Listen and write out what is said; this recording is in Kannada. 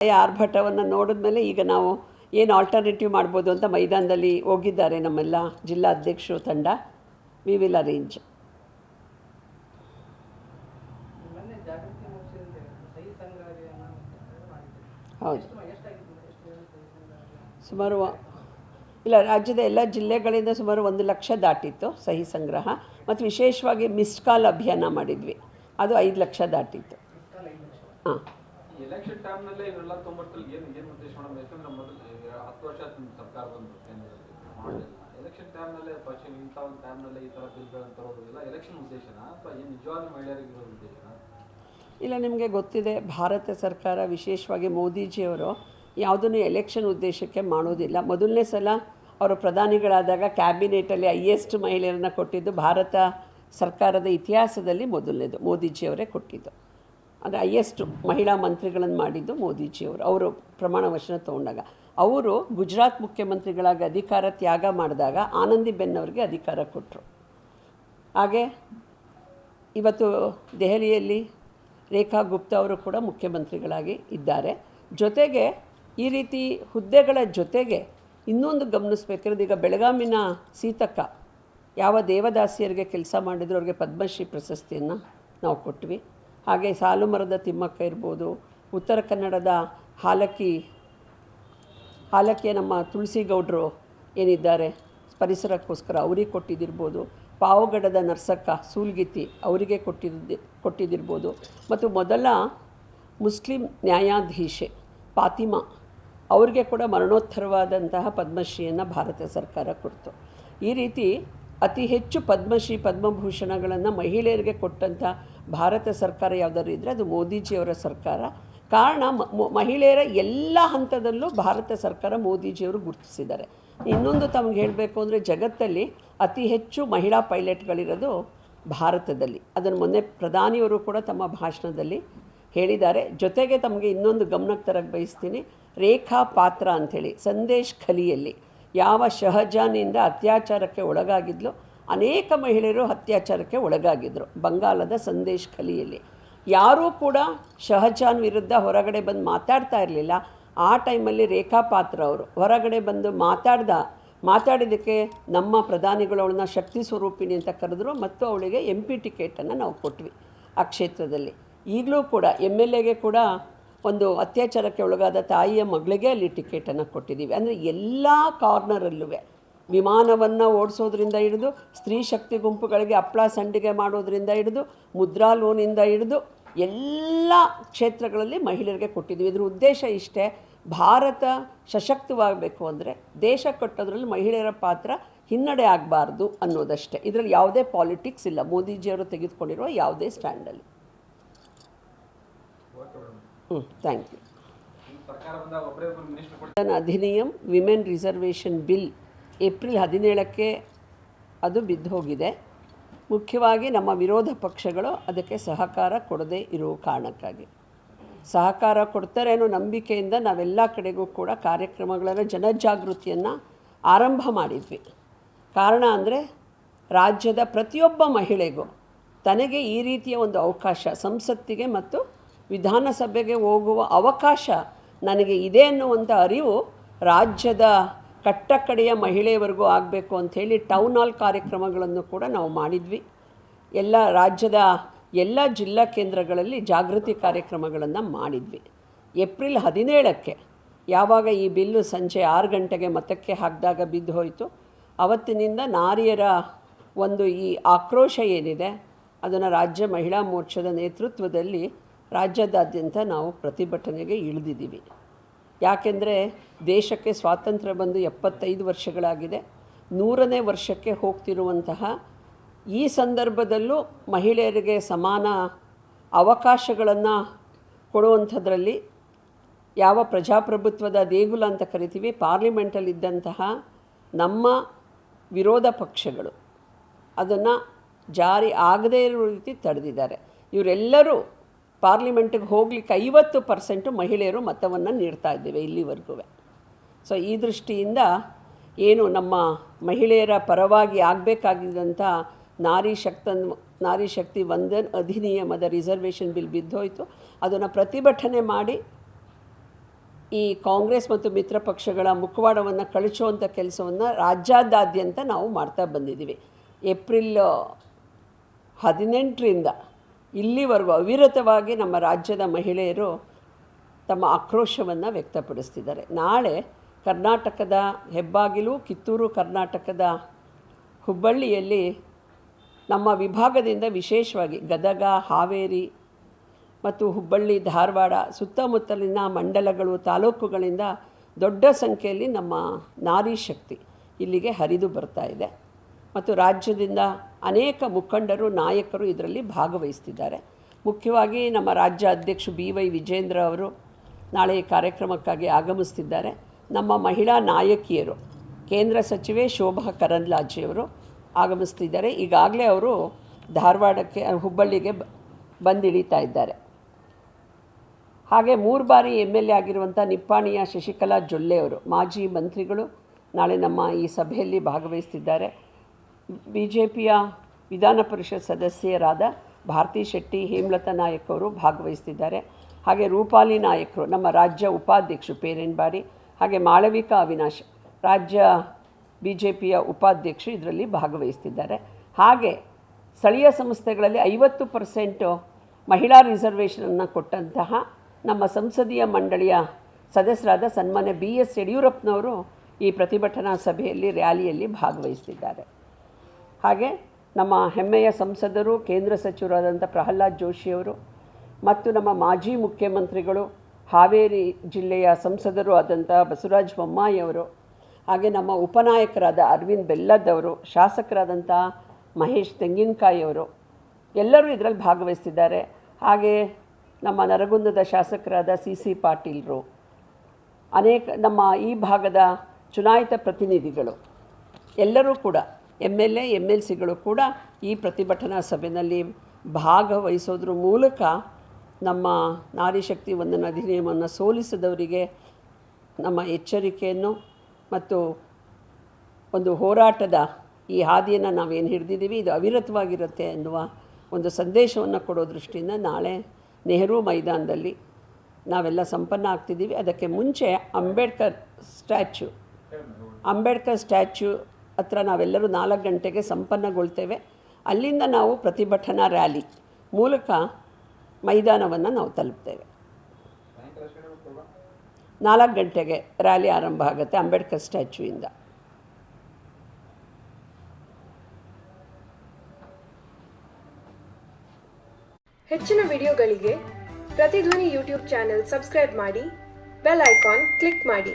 ಆರ್ಭಟವನ್ನು ನೋಡಿದ ಮೇಲೆ ಈಗ ನಾವು ಏನು ಆಲ್ಟರ್ನೇಟಿವ್ ಮಾಡ್ಬೋದು ಅಂತ ಮೈದಾನದಲ್ಲಿ ಹೋಗಿದ್ದಾರೆ ನಮ್ಮೆಲ್ಲ ಜಿಲ್ಲಾ ಅಧ್ಯಕ್ಷರು ತಂಡ. We will arrange. ಹೌದು, ಸುಮಾರು ಇಲ್ಲ, ರಾಜ್ಯದ ಎಲ್ಲ ಜಿಲ್ಲೆಗಳಿಂದ ಸುಮಾರು 1 ಲಕ್ಷ ದಾಟಿತ್ತು ಸಹಿ ಸಂಗ್ರಹ. ಮತ್ತು ವಿಶೇಷವಾಗಿ ಮಿಸ್ಡ್ ಕಾಲ್ ಅಭಿಯಾನ ಮಾಡಿದ್ವಿ, ಅದು 5 ಲಕ್ಷ ದಾಟಿತ್ತು. ಹಾಂ, ಎಲೆಕ್ಷನ್ ಟೈಮ್ನಲ್ಲೇ ಇವರೆಲ್ಲ ತೊಂಬತ್ತಲ್ಲಿ ಏನು ಉದ್ದೇಶ ಮಾಡೋದು? ಯಾಕಂದ್ರೆ ಮೊದಲು 10 ವರ್ಷ ಸರ್ಕಾರ ಬಂದು ಎಲೆಕ್ಷನ್ ಟೈಮ್ನಲ್ಲೇ ಇಂಥ ಒಂದು ಟೈಮ್ನಲ್ಲೇ ಈ ಥರ ಬಿಲ್ಗಳನ್ನು ತರೋದಿಲ್ಲ ಎಲೆಕ್ಷನ್ ಉದ್ದೇಶನ ಅಥವಾ ಏನು ನಿಜವಾದ ಮಹಿಳೆಯರಿಗೆ ಇರೋ ಉದ್ದೇಶನ? ಇಲ್ಲ, ನಿಮಗೆ ಗೊತ್ತಿದೆ, ಭಾರತ ಸರ್ಕಾರ ವಿಶೇಷವಾಗಿ ಮೋದಿಜಿಯವರು ಯಾವುದನ್ನು ಎಲೆಕ್ಷನ್ ಉದ್ದೇಶಕ್ಕೆ ಮಾಡೋದಿಲ್ಲ. ಮೊದಲನೇ ಸಲ ಅವರು ಪ್ರಧಾನಿಗಳಾದಾಗ ಕ್ಯಾಬಿನೆಟಲ್ಲಿ ಹೈಯೆಸ್ಟ್ ಮಹಿಳೆಯರನ್ನು ಕೊಟ್ಟಿದ್ದು ಭಾರತ ಸರ್ಕಾರದ ಇತಿಹಾಸದಲ್ಲಿ ಮೊದಲನೇದು ಮೋದಿಜಿಯವರೇ ಕೊಟ್ಟಿದ್ದು. ಅಂದರೆ ಹೈಯೆಸ್ಟು ಮಹಿಳಾ ಮಂತ್ರಿಗಳನ್ನು ಮಾಡಿದ್ದು ಮೋದಿಜಿಯವರು. ಅವರು ಪ್ರಮಾಣ ವಚನ ತೊಗೊಂಡಾಗ ಅವರು ಗುಜರಾತ್ ಮುಖ್ಯಮಂತ್ರಿಗಳಾಗಿ ಅಧಿಕಾರ ತ್ಯಾಗ ಮಾಡಿದಾಗ ಆನಂದಿಬೆನ್ ಅವರಿಗೆ ಅಧಿಕಾರ ಕೊಟ್ಟರು. ಹಾಗೆ ಇವತ್ತು ದೆಹಲಿಯಲ್ಲಿ ರೇಖಾ ಗುಪ್ತಾ ಅವರು ಕೂಡ ಮುಖ್ಯಮಂತ್ರಿಗಳಾಗಿ ಇದ್ದಾರೆ. ಜೊತೆಗೆ ಈ ರೀತಿ ಹುದ್ದೆಗಳ ಜೊತೆಗೆ ಇನ್ನೊಂದು ಗಮನಿಸಬೇಕಾದ್ರೆ, ಈಗ ಬೆಳಗಾವಿನ ಸೀತಕ್ಕ ಯಾವ ದೇವದಾಸಿಯರಿಗೆ ಕೆಲಸ ಮಾಡಿದ್ರು ಅವ್ರಿಗೆ ಪದ್ಮಶ್ರೀ ಪ್ರಶಸ್ತಿಯನ್ನು ನಾವು ಕೊಟ್ವಿ. ಹಾಗೆ ಸಾಲುಮರದ ತಿಮ್ಮಕ್ಕ ಇರ್ಬೋದು, ಉತ್ತರ ಕನ್ನಡದ ಹಾಲಕ್ಕಿಯ ನಮ್ಮ ತುಳಸಿ ಗೌಡರು ಏನಿದ್ದಾರೆ ಪರಿಸರಕ್ಕೋಸ್ಕರ ಅವರಿಗೆ ಕೊಟ್ಟಿದ್ದಿರ್ಬೋದು, ಪಾವಗಡದ ನರ್ಸಕ್ಕ ಸೂಲ್ಗಿತ್ತಿ ಅವರಿಗೆ ಕೊಟ್ಟಿದ್ದಿರ್ಬೋದು, ಮತ್ತು ಮೊದಲ ಮುಸ್ಲಿಂ ನ್ಯಾಯಾಧೀಶೆ ಫಾತಿಮಾ ಅವ್ರಿಗೆ ಕೂಡ ಮರಣೋತ್ತರವಾದಂತಹ ಪದ್ಮಶ್ರೀಯನ್ನು ಭಾರತ ಸರ್ಕಾರ ಕೊಡ್ತು. ಈ ರೀತಿ ಅತಿ ಹೆಚ್ಚು ಪದ್ಮಶ್ರೀ ಪದ್ಮಭೂಷಣಗಳನ್ನು ಮಹಿಳೆಯರಿಗೆ ಕೊಟ್ಟಂಥ ಭಾರತ ಸರ್ಕಾರ ಯಾವುದಾದ್ರು ಇದ್ದರೆ ಅದು ಮೋದಿಜಿಯವರ ಸರ್ಕಾರ. ಕಾರಣ ಮಹಿಳೆಯರ ಎಲ್ಲ ಹಂತದಲ್ಲೂ ಭಾರತ ಸರ್ಕಾರ ಮೋದಿಜಿಯವರು ಗುರುತಿಸಿದ್ದಾರೆ. ಇನ್ನೊಂದು ತಮಗೆ ಹೇಳಬೇಕು ಅಂದರೆ, ಜಗತ್ತಲ್ಲಿ ಅತಿ ಹೆಚ್ಚು ಮಹಿಳಾ ಪೈಲಟ್ಗಳಿರೋದು ಭಾರತದಲ್ಲಿ. ಅದನ್ನು ಮೊನ್ನೆ ಪ್ರಧಾನಿಯವರು ಕೂಡ ತಮ್ಮ ಭಾಷಣದಲ್ಲಿ ಹೇಳಿದ್ದಾರೆ. ಜೊತೆಗೆ ತಮಗೆ ಇನ್ನೊಂದು ಗಮನಕ್ಕೆ ತರಕ್ಕೆ ಬಯಸ್ತೀನಿ, ರೇಖಾ ಪಾತ್ರ ಅಂಥೇಳಿ ಸಂದೇಶ್ ಖಲಿಯಲ್ಲಿ ಯಾವ ಶಹಜಾನಿಂದ ಅತ್ಯಾಚಾರಕ್ಕೆ ಒಳಗಾಗಿದ್ಲು, ಅನೇಕ ಮಹಿಳೆಯರು ಅತ್ಯಾಚಾರಕ್ಕೆ ಒಳಗಾಗಿದ್ದರು ಬಂಗಾಲದ ಸಂದೇಶ್ ಖಲಿಯಲ್ಲಿ. ಯಾರೂ ಕೂಡ ಶಹಜಾನ್ ವಿರುದ್ಧ ಹೊರಗಡೆ ಬಂದು ಮಾತಾಡ್ತಾ ಇರಲಿಲ್ಲ. ಆ ಟೈಮಲ್ಲಿ ರೇಖಾ ಪಾತ್ರ ಅವರು ಹೊರಗಡೆ ಬಂದು ಮಾತಾಡಿದ್ದಕ್ಕೆ ನಮ್ಮ ಪ್ರಧಾನಿಗಳು ಅವಳನ್ನ ಶಕ್ತಿ ಸ್ವರೂಪಿಣಿ ಅಂತ ಕರೆದ್ರು ಮತ್ತು ಅವಳಿಗೆ MP ಟಿಕೆಟನ್ನು ನಾವು ಕೊಟ್ವಿ ಆ ಕ್ಷೇತ್ರದಲ್ಲಿ. ಈಗಲೂ ಕೂಡ MLAಗೆ ಕೂಡ ಒಂದು ಅತ್ಯಾಚಾರಕ್ಕೆ ಒಳಗಾದ ತಾಯಿಯ ಮಗಳಿಗೆ ಅಲ್ಲಿ ಟಿಕೆಟನ್ನು ಕೊಟ್ಟಿದ್ದೀವಿ. ಅಂದರೆ ಎಲ್ಲ ಕಾರ್ನರಲ್ಲೂ ವಿಮಾನವನ್ನು ಓಡಿಸೋದ್ರಿಂದ ಹಿಡಿದು ಸ್ತ್ರೀ ಶಕ್ತಿ ಗುಂಪುಗಳಿಗೆ ಹಪ್ಪಳ ಸಂಡಿಗೆ ಮಾಡೋದ್ರಿಂದ ಹಿಡಿದು ಮುದ್ರಾ ಲೋನಿಂದ ಹಿಡಿದು ಎಲ್ಲ ಕ್ಷೇತ್ರಗಳಲ್ಲಿ ಮಹಿಳೆಯರಿಗೆ ಕೊಟ್ಟಿದ್ದೀವಿ. ಇದ್ರ ಉದ್ದೇಶ ಇಷ್ಟೇ, ಭಾರತ ಸಶಕ್ತವಾಗಬೇಕು ಅಂದರೆ ದೇಶ ಕಟ್ಟೋದ್ರಲ್ಲಿ ಮಹಿಳೆಯರ ಪಾತ್ರ ಹಿನ್ನಡೆ ಆಗಬಾರ್ದು ಅನ್ನೋದಷ್ಟೇ. ಇದರಲ್ಲಿ ಯಾವುದೇ ಪಾಲಿಟಿಕ್ಸ್ ಇಲ್ಲ ಮೋದಿಜಿಯವರು ತೆಗೆದುಕೊಂಡಿರುವ ಯಾವುದೇ ಸ್ಟ್ಯಾಂಡಲ್ಲಿ. Thank you. Adhiniyam women reservation bill April 17ಕ್ಕೆ ಅದು ಬಿದ್ದು ಹೋಗಿದೆ. ಮುಖ್ಯವಾಗಿ ನಮ್ಮ ವಿರೋಧ ಪಕ್ಷಗಳು ಅದಕ್ಕೆ ಸಹಕಾರ ಕೊಡದೇ ಇರೋ ಕಾರಣಕ್ಕಾಗಿ. ಸಹಕಾರ ಕೊಡ್ತಾರೆ ಅನ್ನೋ ನಂಬಿಕೆಯಿಂದ ನಾವೆಲ್ಲ ಕಡೆಗೂ ಕೂಡ ಕಾರ್ಯಕ್ರಮಗಳನ್ನು ಜನಜಾಗೃತಿಯನ್ನು ಆರಂಭ ಮಾಡಿದ್ವಿ. ಕಾರಣ ಅಂದರೆ ರಾಜ್ಯದ ಪ್ರತಿಯೊಬ್ಬ ಮಹಿಳೆಗೂ ತನಗೆ ಈ ರೀತಿಯ ಒಂದು ಅವಕಾಶ, ಸಂಸತ್ತಿಗೆ ಮತ್ತು ವಿಧಾನಸಭೆಗೆ ಹೋಗುವ ಅವಕಾಶ ನನಗೆ ಇದೆ ಅನ್ನುವಂಥ ಅರಿವು ರಾಜ್ಯದ ಕಟ್ಟಕಡೆಯ ಮಹಿಳೆಯವರೆಗೂ ಆಗಬೇಕು ಅಂಥೇಳಿ ಟೌನ್ ಹಾಲ್ ಕಾರ್ಯಕ್ರಮಗಳನ್ನು ಕೂಡ ನಾವು ಮಾಡಿದ್ವಿ. ಎಲ್ಲ ರಾಜ್ಯದ ಎಲ್ಲ ಜಿಲ್ಲಾ ಕೇಂದ್ರಗಳಲ್ಲಿ ಜಾಗೃತಿ ಕಾರ್ಯಕ್ರಮಗಳನ್ನು ಮಾಡಿದ್ವಿ. ಏಪ್ರಿಲ್ 17ಕ್ಕೆ ಯಾವಾಗ ಈ ಬಿಲ್ಲು ಸಂಜೆ 6 ಗಂಟೆಗೆ ಮತಕ್ಕೆ ಹಾಕಿದಾಗ ಬಿದ್ದು ಹೋಯಿತು, ಅವತ್ತಿನಿಂದ ನಾರಿಯರ ಒಂದು ಈ ಆಕ್ರೋಶ ಏನಿದೆ ಅದನ್ನು ರಾಜ್ಯ ಮಹಿಳಾ ಮೋರ್ಚಾದ ನೇತೃತ್ವದಲ್ಲಿ ರಾಜ್ಯದಾದ್ಯಂತ ನಾವು ಪ್ರತಿಭಟನೆಗೆ ಇಳಿದಿದ್ದೀವಿ. ಯಾಕೆಂದರೆ ದೇಶಕ್ಕೆ ಸ್ವಾತಂತ್ರ್ಯ ಬಂದು 75 ವರ್ಷಗಳಾಗಿದೆ. 100ನೇ ವರ್ಷಕ್ಕೆ ಹೋಗ್ತಿರುವಂತಹ ಈ ಸಂದರ್ಭದಲ್ಲೂ ಮಹಿಳೆಯರಿಗೆ ಸಮಾನ ಅವಕಾಶಗಳನ್ನು ಕೊಡುವಂಥದ್ರಲ್ಲಿ ಯಾವ ಪ್ರಜಾಪ್ರಭುತ್ವದ ದೇಗುಲ ಅಂತ ಕರಿತೀವಿ, ಪಾರ್ಲಿಮೆಂಟಲ್ಲಿದ್ದಂತಹ ನಮ್ಮ ವಿರೋಧ ಪಕ್ಷಗಳು ಅದನ್ನು ಜಾರಿ ಆಗದೇ ಇರೋ ರೀತಿ ತಡೆದಿದ್ದಾರೆ. ಇವರೆಲ್ಲರೂ ಪಾರ್ಲಿಮೆಂಟಿಗೆ ಹೋಗ್ಲಿಕ್ಕೆ 50% ಮಹಿಳೆಯರು ಮತವನ್ನು ನೀಡ್ತಾ ಇದ್ದೇವೆ ಇಲ್ಲಿವರೆಗೂ. ಸೊ ಈ ದೃಷ್ಟಿಯಿಂದ ಏನು ನಮ್ಮ ಮಹಿಳೆಯರ ಪರವಾಗಿ ಆಗಬೇಕಾಗಿದ್ದಂಥ ನಾರಿ ಶಕ್ತಿ ವಂದನ್ ಅಧಿನಿಯಮದ ರಿಸರ್ವೇಷನ್ ಬಿಲ್ ಬಿದ್ದೋಯ್ತು. ಅದನ್ನು ಪ್ರತಿಭಟನೆ ಮಾಡಿ ಈ ಕಾಂಗ್ರೆಸ್ ಮತ್ತು ಮಿತ್ರ ಪಕ್ಷಗಳ ಮುಖವಾಡವನ್ನು ಕಳಚುವಂಥ ಕೆಲಸವನ್ನು ರಾಜ್ಯಾದ್ಯಂತ ನಾವು ಮಾಡ್ತಾ ಬಂದಿದ್ದೀವಿ. ಏಪ್ರಿಲ್ 18ರಿಂದ ಇಲ್ಲಿವರೆಗೂ ಅವಿರತವಾಗಿ ನಮ್ಮ ರಾಜ್ಯದ ಮಹಿಳೆಯರು ತಮ್ಮ ಆಕ್ರೋಶವನ್ನು ವ್ಯಕ್ತಪಡಿಸ್ತಿದ್ದಾರೆ. ನಾಳೆ ಕರ್ನಾಟಕದ ಹೆಬ್ಬಾಗಿಲು ಕಿತ್ತೂರು ಕರ್ನಾಟಕದ ಹುಬ್ಬಳ್ಳಿಯಲ್ಲಿ ನಮ್ಮ ವಿಭಾಗದಿಂದ ವಿಶೇಷವಾಗಿ ಗದಗ, ಹಾವೇರಿ ಮತ್ತು ಹುಬ್ಬಳ್ಳಿ, ಧಾರವಾಡ ಸುತ್ತಮುತ್ತಲಿನ ಮಂಡಲಗಳು, ತಾಲೂಕುಗಳಿಂದ ದೊಡ್ಡ ಸಂಖ್ಯೆಯಲ್ಲಿ ನಮ್ಮ ನಾರಿ ಶಕ್ತಿ ಇಲ್ಲಿಗೆ ಹರಿದು ಬರ್ತಾ ಇದೆ. ಮತ್ತು ರಾಜ್ಯದಿಂದ ಅನೇಕ ಮುಖಂಡರು, ನಾಯಕರು ಇದರಲ್ಲಿ ಭಾಗವಹಿಸ್ತಿದ್ದಾರೆ. ಮುಖ್ಯವಾಗಿ ನಮ್ಮ ರಾಜ್ಯ ಅಧ್ಯಕ್ಷ BY ವಿಜೇಂದ್ರ ಅವರು ನಾಳೆ ಈ ಕಾರ್ಯಕ್ರಮಕ್ಕಾಗಿ ಆಗಮಿಸ್ತಿದ್ದಾರೆ. ನಮ್ಮ ಮಹಿಳಾ ನಾಯಕಿಯರು ಕೇಂದ್ರ ಸಚಿವೆ ಶೋಭಾ ಕರಂದ್ಲಾಜೆಯವರು ಆಗಮಿಸ್ತಿದ್ದಾರೆ. ಈಗಾಗಲೇ ಅವರು ಧಾರವಾಡಕ್ಕೆ, ಹುಬ್ಬಳ್ಳಿಗೆ ಬಂದಿಳಿತಾ ಇದ್ದಾರೆ. ಹಾಗೆ 3 ಬಾರಿ MLA ಆಗಿರುವಂಥ ನಿಪ್ಪಾಣಿಯ ಶಶಿಕಲಾ ಜೊಲ್ಲೆ ಅವರು, ಮಾಜಿ ಮಂತ್ರಿಗಳು, ನಾಳೆ ನಮ್ಮ ಈ ಸಭೆಯಲ್ಲಿ ಭಾಗವಹಿಸ್ತಿದ್ದಾರೆ. BJPಯ ವಿಧಾನ ಪರಿಷತ್ ಸದಸ್ಯರಾದ ಭಾರತಿ ಶೆಟ್ಟಿ, ಹೇಮಲತಾ ನಾಯಕ್ ಅವರು ಭಾಗವಹಿಸ್ತಿದ್ದಾರೆ. ಹಾಗೆ ರೂಪಾಲಿ ನಾಯಕರು, ನಮ್ಮ ರಾಜ್ಯ ಉಪಾಧ್ಯಕ್ಷರು ಪೇರೆನ್ಬಾಡಿ, ಹಾಗೆ ಮಾಳವಿಕಾ ಅವಿನಾಶ್, ರಾಜ್ಯ BJPಯ ಉಪಾಧ್ಯಕ್ಷರು ಇದರಲ್ಲಿ ಭಾಗವಹಿಸ್ತಿದ್ದಾರೆ. ಹಾಗೆ ಸ್ಥಳೀಯ ಸಂಸ್ಥೆಗಳಲ್ಲಿ 50% ಮಹಿಳಾ ರಿಸರ್ವೇಷನನ್ನು ಕೊಟ್ಟಂತಹ ನಮ್ಮ ಸಂಸದೀಯ ಮಂಡಳಿಯ ಸದಸ್ಯರಾದ ಸನ್ಮಾನ್ಯ BS ಯಡಿಯೂರಪ್ಪನವರು ಈ ಪ್ರತಿಭಟನಾ ಸಭೆಯಲ್ಲಿ, ರ್ಯಾಲಿಯಲ್ಲಿ ಭಾಗವಹಿಸ್ತಿದ್ದಾರೆ. ಹಾಗೆ ನಮ್ಮ ಹೆಮ್ಮೆಯ ಸಂಸದರು, ಕೇಂದ್ರ ಸಚಿವರಾದಂಥ ಪ್ರಹ್ಲಾದ್ ಜೋಶಿಯವರು ಮತ್ತು ನಮ್ಮ ಮಾಜಿ ಮುಖ್ಯಮಂತ್ರಿಗಳು, ಹಾವೇರಿ ಜಿಲ್ಲೆಯ ಸಂಸದರು ಆದಂಥ ಬಸವರಾಜ ಬೊಮ್ಮಾಯಿಯವರು, ಹಾಗೆ ನಮ್ಮ ಉಪನಾಯಕರಾದ ಅರವಿಂದ್ ಬೆಲ್ಲದವರು, ಶಾಸಕರಾದಂಥ ಮಹೇಶ್ ತೆಂಗಿನಕಾಯಿಯವರು ಎಲ್ಲರೂ ಇದರಲ್ಲಿ ಭಾಗವಹಿಸ್ತಿದ್ದಾರೆ. ಹಾಗೆ ನಮ್ಮ ನರಗುಂದದ ಶಾಸಕರಾದ CC ಪಾಟೀಲರು, ಅನೇಕ ನಮ್ಮ ಈ ಭಾಗದ ಚುನಾಯಿತ ಪ್ರತಿನಿಧಿಗಳು ಎಲ್ಲರೂ ಕೂಡ, MLA MLCಗಳು ಕೂಡ ಈ ಪ್ರತಿಭಟನಾ ಸಭೆಯಲ್ಲಿ ಭಾಗವಹಿಸೋದ್ರ ಮೂಲಕ ನಮ್ಮ ನಾರಿ ಶಕ್ತಿ ವಂದನಾ ಅಧಿನಿಯಮವನ್ನು ಸೋಲಿಸಿದವರಿಗೆ ನಮ್ಮ ಎಚ್ಚರಿಕೆಯನ್ನು ಮತ್ತು ಒಂದು ಹೋರಾಟದ ಈ ಹಾದಿಯನ್ನು ನಾವೇನು ಹಿಡಿದಿದ್ದೀವಿ ಇದು ಅವಿರತವಾಗಿರುತ್ತೆ ಎನ್ನುವ ಒಂದು ಸಂದೇಶವನ್ನು ಕೊಡೋ ದೃಷ್ಟಿಯಿಂದ ನಾಳೆ ನೆಹರು ಮೈದಾನದಲ್ಲಿ ನಾವೆಲ್ಲ ಸಂಪನ್ನ ಆಗ್ತಿದ್ದೀವಿ. ಅದಕ್ಕೆ ಮುಂಚೆ ಅಂಬೇಡ್ಕರ್ ಸ್ಟ್ಯಾಚ್ಯೂ ಹತ್ರ ನಾವೆಲ್ಲರೂ 4 ಗಂಟೆಗೆ ಸಂಪನ್ನಗೊಳ್ತೇವೆ. ಅಲ್ಲಿಂದ ನಾವು ಪ್ರತಿಭಟನಾ ರ್ಯಾಲಿ ಮೂಲಕ ಮೈದಾನವನ್ನು ನಾವು ತಲುಪ್ತೇವೆ. 4 ಗಂಟೆಗೆ ರ್ಯಾಲಿ ಆರಂಭ ಆಗುತ್ತೆ ಅಂಬೇಡ್ಕರ್ ಸ್ಟ್ಯಾಚ್ಯೂಯಿಂದ. ಹೆಚ್ಚಿನ ವಿಡಿಯೋಗಳಿಗೆ ಪ್ರತಿಧ್ವನಿ ಯೂಟ್ಯೂಬ್ ಚಾನೆಲ್ ಸಬ್ಸ್ಕ್ರೈಬ್ ಮಾಡಿ, ಬೆಲ್ ಐಕಾನ್ ಕ್ಲಿಕ್ ಮಾಡಿ.